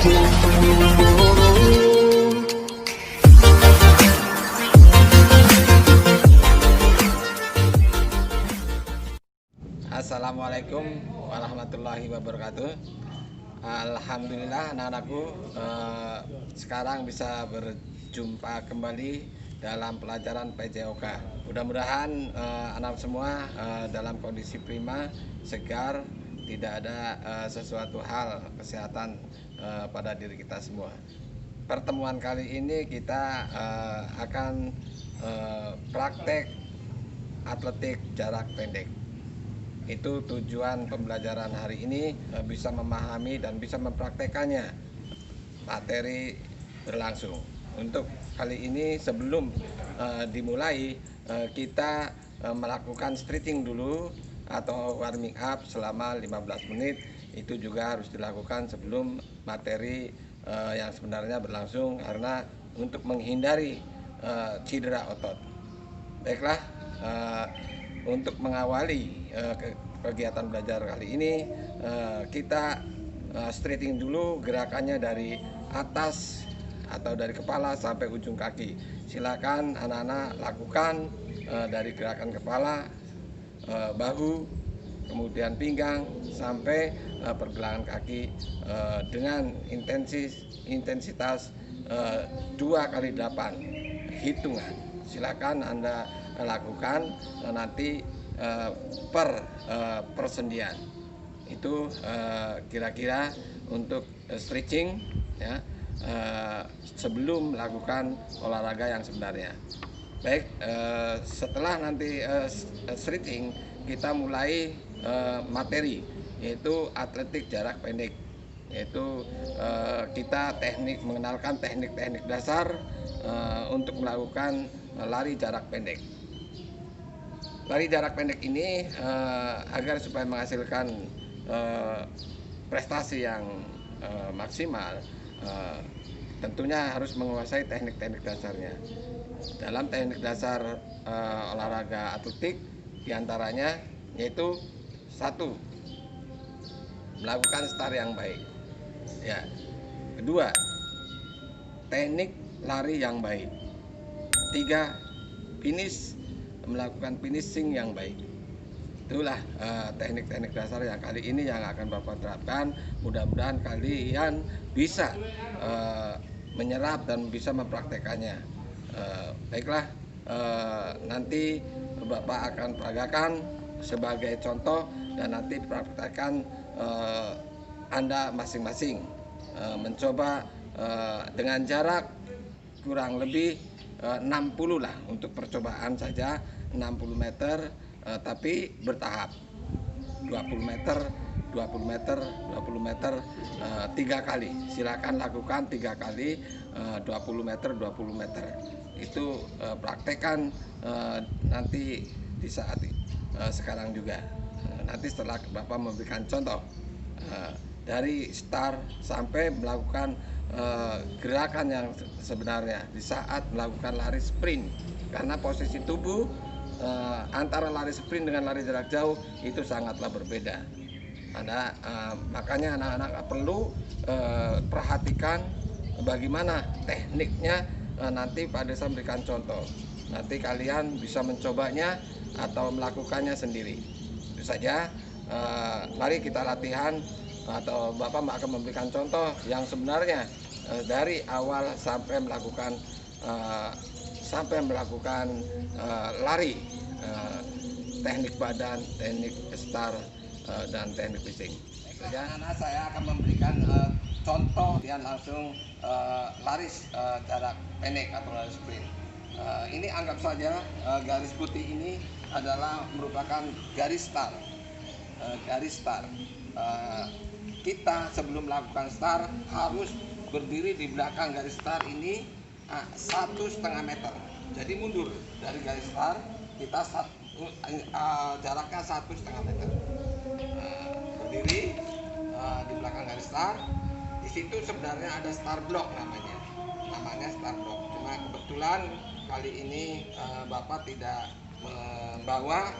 Assalamualaikum warahmatullahi wabarakatuh. Alhamdulillah anak-anakku sekarang bisa berjumpa kembali dalam pelajaran PJOK. Mudah-mudahan anak semua dalam kondisi prima, segar, tidak ada sesuatu hal kesehatan pada diri kita semua. Pertemuan kali ini kita akan praktek atletik jarak pendek. Itu tujuan pembelajaran hari ini, bisa memahami dan bisa mempraktekannya. Materi berlangsung. Untuk kali ini sebelum dimulai, kita melakukan stretching dulu atau warming up selama 15 menit. Itu juga harus dilakukan sebelum materi yang sebenarnya berlangsung, karena untuk menghindari cedera otot. Baiklah, untuk mengawali kegiatan belajar kali ini, kita stretching dulu gerakannya dari atas atau dari kepala sampai ujung kaki. Silakan anak-anak lakukan dari gerakan kepala, bahu, kemudian pinggang sampai pergelangan kaki dengan intensitas 2 kali 8 hitungan. Silakan Anda lakukan nanti per persendian. Itu kira-kira untuk stretching ya, sebelum melakukan olahraga yang sebenarnya. Baik, setelah nanti stretching, kita mulai materi, yaitu atletik jarak pendek. Yaitu kita mengenalkan teknik-teknik dasar untuk melakukan lari jarak pendek. Lari jarak pendek ini agar supaya menghasilkan prestasi yang maksimal, tentunya harus menguasai teknik-teknik dasarnya. Dalam teknik dasar olahraga atletik diantaranya yaitu 1. Melakukan start yang baik. Ya. 2. Teknik lari yang baik. 3. Melakukan finishing yang baik. Itulah teknik-teknik dasar yang kali ini yang akan Bapak terapkan. Mudah-mudahan kalian bisa menyerap dan bisa mempraktekannya. Baiklah, nanti Bapak akan peragakan sebagai contoh, dan nanti praktekkan Anda masing-masing mencoba dengan jarak kurang lebih 60 lah, untuk percobaan saja 60 meter, tapi bertahap 20 meter 20 meter 20 meter 3 kali. Silakan lakukan 3 kali 20 meter 20 meter. Itu praktekkan nanti di saat sekarang juga. Nanti setelah Bapak memberikan contoh dari start sampai melakukan gerakan yang sebenarnya di saat melakukan lari sprint, karena posisi tubuh antara lari sprint dengan lari jarak jauh itu sangatlah berbeda. Makanya anak-anak perlu perhatikan bagaimana tekniknya. Nanti Pak Desa memberikan contoh, nanti kalian bisa mencobanya atau melakukannya sendiri. Itu saja. Mari kita latihan, atau Bapak akan memberikan contoh yang sebenarnya dari awal sampai melakukan lari, teknik badan, teknik start, dan teknik fishing. Anak saya akan memberikan contoh yang langsung lari jarak pendek atau lari sprint. Ini anggap saja garis putih ini adalah merupakan garis start. Kita sebelum melakukan start harus berdiri di belakang garis start ini 1,5 meter. Jadi mundur dari garis start kita jaraknya 1,5 meter. Berdiri di belakang garis start. Di situ sebenarnya ada start block namanya start block. Cuma kebetulan kali ini Bapak tidak membawa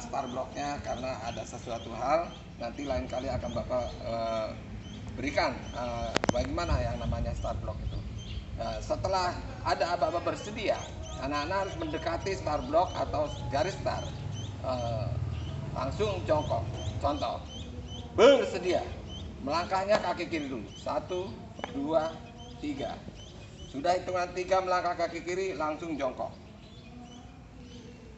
start blocknya karena ada sesuatu hal. Nanti lain kali akan Bapak berikan bagaimana yang namanya start block itu. Setelah ada aba-aba bersedia, anak-anak harus mendekati start block atau garis start, langsung jongkok. Contoh, bersedia, melangkahnya kaki kiri dulu, 1, 2, 3. Sudah hitungan 3 melangkah kaki kiri, langsung jongkok.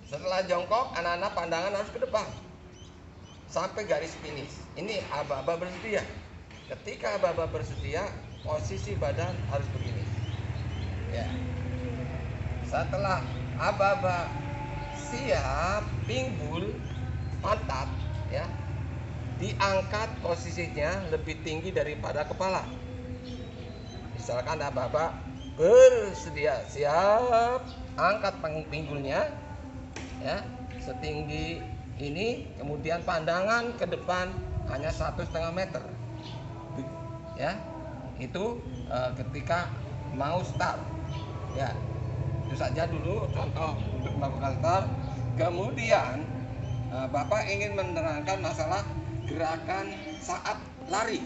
Setelah jongkok, anak-anak pandangan harus ke depan sampai garis finish. Ini aba-aba bersedia. Ketika aba-aba bersedia, posisi badan harus begini. Ya. Setelah aba-aba siap, pinggul, pantat, ya, diangkat posisinya lebih tinggi daripada kepala. Misalkan aba-aba bersedia, siap, angkat pinggulnya, ya, setinggi ini, kemudian pandangan ke depan hanya 1,5 meter, ya, itu ketika mau start, ya, itu saja dulu contoh untuk melakukan start. Kemudian Bapak ingin menerangkan masalah gerakan saat lari.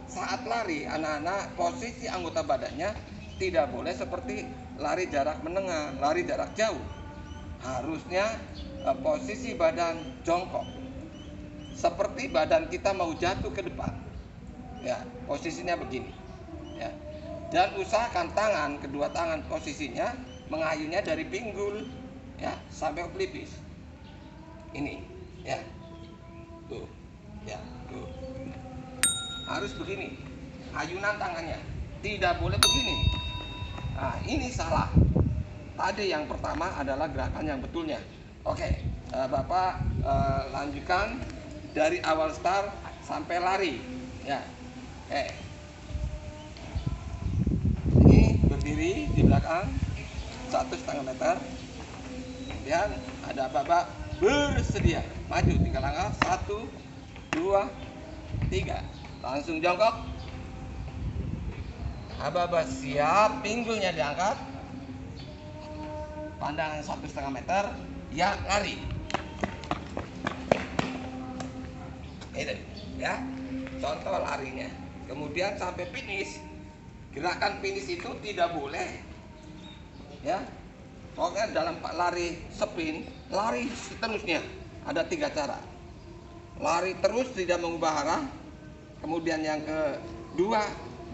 Saat lari, anak-anak posisi anggota badannya tidak boleh seperti lari jarak menengah, lari jarak jauh. Harusnya posisi badan jongkok, seperti badan kita mau jatuh ke depan, ya, posisinya begini, ya. Dan usahakan kedua tangan posisinya mengayunnya dari pinggul, ya, sampai ke pelipis. Ini, ya, tuh, ya, tuh. Harus begini, ayunan tangannya, tidak boleh begini. Nah, ini salah. Tadi yang pertama adalah gerakan yang betulnya. Oke, Bapak lanjutkan dari awal start sampai lari, ya. Ini berdiri di belakang 1,5 meter. Kemudian ada Bapak bersedia maju 3 langkah, 1, 2, 3, langsung jongkok. Aba-aba siap, pinggulnya diangkat, pandangan 1,5 meter, ya, lari. Itu, ya, contoh larinya. Kemudian sampai finish. Gerakan finish itu tidak boleh, ya. Pokoknya dalam lari sprint, lari seterusnya ada 3 cara. Lari terus tidak mengubah arah. Kemudian yang kedua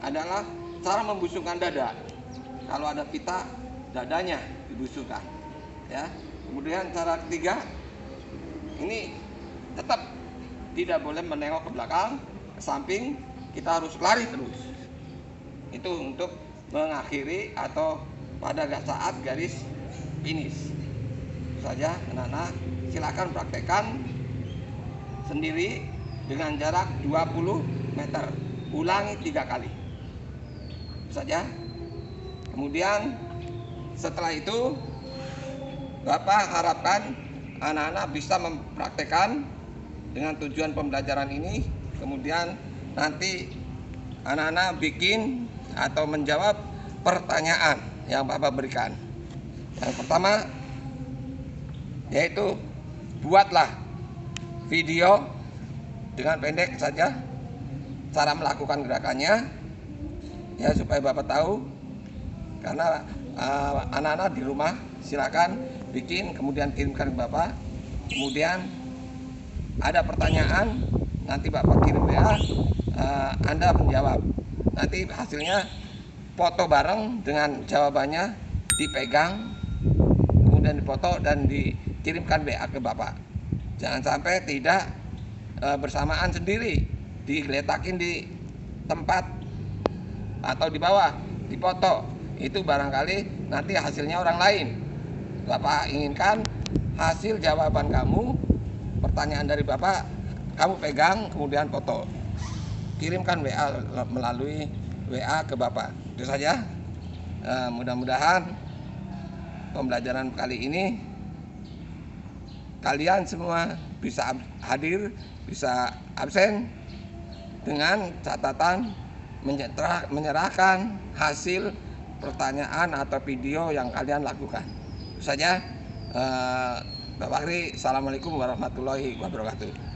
adalah cara membusungkan dada. Kalau ada pita, dadanya dibusungkan, ya. Kemudian cara ketiga, ini tetap tidak boleh menengok ke belakang, ke samping, kita harus lari terus. Itu untuk mengakhiri atau pada saat garis finish. Itu saja anak-anak, silakan praktekkan sendiri dengan jarak 20 meter. Ulangi 3 kali. Itu saja. Kemudian setelah itu Bapak harapkan anak-anak bisa mempraktekkan dengan tujuan pembelajaran ini. Kemudian nanti anak-anak bikin atau menjawab pertanyaan yang Bapak berikan. Yang pertama yaitu buatlah video dengan pendek saja cara melakukan gerakannya, ya, supaya Bapak tahu. Karena anak-anak di rumah silakan bikin, kemudian kirimkan ke Bapak. Kemudian ada pertanyaan, nanti Bapak kirim WA, Anda menjawab. Nanti hasilnya foto bareng dengan jawabannya, dipegang, kemudian dipoto dan dikirimkan WA ke Bapak. Jangan sampai tidak bersamaan sendiri, digeletakin di tempat atau di bawah, dipoto. Itu barangkali nanti hasilnya orang lain. Bapak inginkan hasil jawaban kamu, pertanyaan dari Bapak, kamu pegang, kemudian foto. Kirimkan WA melalui WA ke Bapak. Itu saja. Mudah-mudahan pembelajaran kali ini kalian semua bisa hadir, bisa absen dengan catatan menyerahkan hasil pertanyaan atau video yang kalian lakukan. Itu saja. Bapak Bakri, assalamualaikum warahmatullahi wabarakatuh.